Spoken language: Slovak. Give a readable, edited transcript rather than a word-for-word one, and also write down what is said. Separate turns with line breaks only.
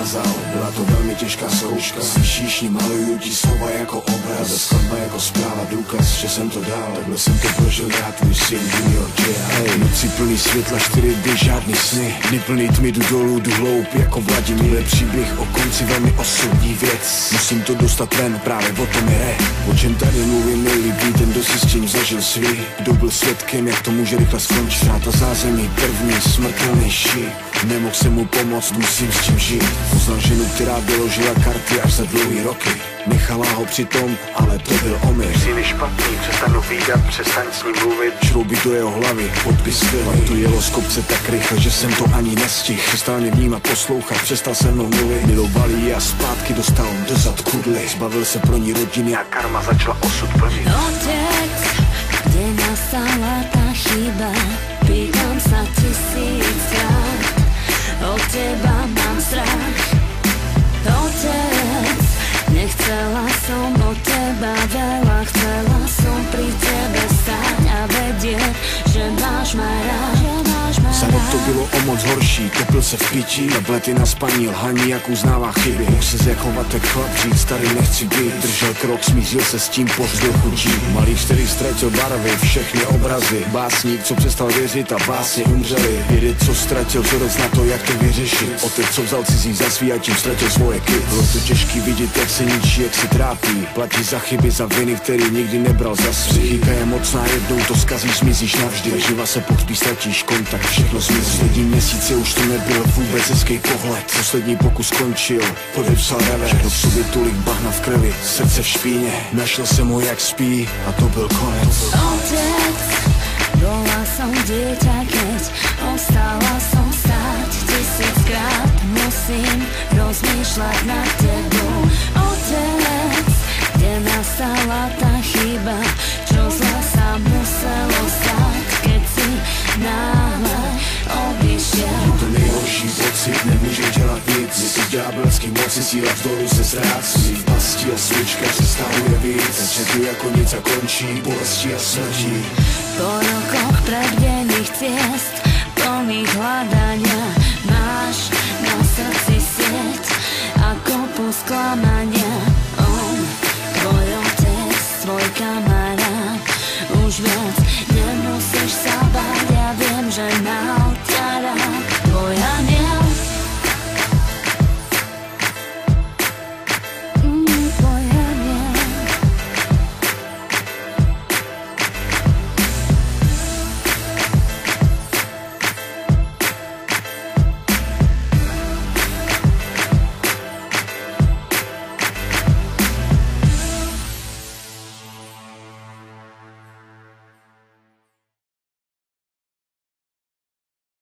dokázal. Byla to velmi těžká zkouška. Slyšíš, maluju ti slova jako obraz, skladba jako zpráva, důkaz, že jsem to dal. Takhle jsem to prožil já, tvůj syn Junior J. Hey, noci plný světla, 4 dny, žádný sny. Dny plný tmy, jdu dolů, jdu hloub jako Vladimír. Je příběh o konci, velmi osobní věc. Musím to dostat ven, právě o tom je rap. O čem tady mluvím nejlíbí, ten kdo si s tím zažil svý. Kdo byl svědkem, jak to může rychle skončit. A ta zázemí, první smrtelný šíp. Nemohl jsem mu pomoct, musím s tím žít. Poznal ženu, která doložila karty až za dlouhý roky. Nechala ho přitom, ale to byl omyl. Syny špatný, přestanu výdat, přestaň s ním mluvit. Šrouby do jeho hlavy, podpis skvělý. To jelo z kopce tak rychle, že jsem to ani nestihl. Přestal mě vnímat, poslouchat, přestal se mnou mluvit. Milovali ji a zpátky dostal do zad kudly. Zbavil se pro ní rodiny a karma začala osud plnit.
Otec, kde nastala ta chyba? Pýtam sa 1000krát, od teba mám strach. Otec, nechcela som od teba veľa, chcela som pri tebe stáť a vedieť, že máš ma rád.
Za rok to bylo o moc horší, topil se v pití, tablety na spaní, lhaní, jak uznává chyby. Mohl se jak chovatek chlap říct, tady nechci být. Držel krok, smířil se s tím, po vzduchu dží. Malíř, který ztratil barvy, všechny obrazy. Básník, co přestal věřit a básně umřeli. Vědět, co ztratil, vzorec na to, jak to vyřešit. Otec, co vzal cizí za svý a tím ztratil svoje kid. Bylo to těžký vidět, jak se ničí, jak se trápí. Platí za chyby, za viny, který nikdy nebral za svý. Psychika je mocná, jednou to zkazíš, zmizíš navždy. Živa se pohřbí, ztratíš kontakt, všechno zmizí. Poslední měsíce už to nebyl vůbec hezký pohled. Poslední pokus skončil, podepsal revers. Všechno v sobě tolik bahna v krvi, srdce v špíně. Našel jsem ho jak spí a to byl konec.
Otec, bola som dieťa, keď ostala som stáť 1000krát. Musím rozmýšľať nad tebou. Otec, kde nastala tá chyba? Čo zle sa muselo stať, keď si náhle odišiel?
To nejhorší pocit, nemůžeš dělat nic. Je to ďábelský moci, síla vzdolu se ztrácí. V pasti a svíčka se stahuje víc. Začne jako nic a končí bolestí a smrtí.
Po rokoch prebdených ciest, plných hľadania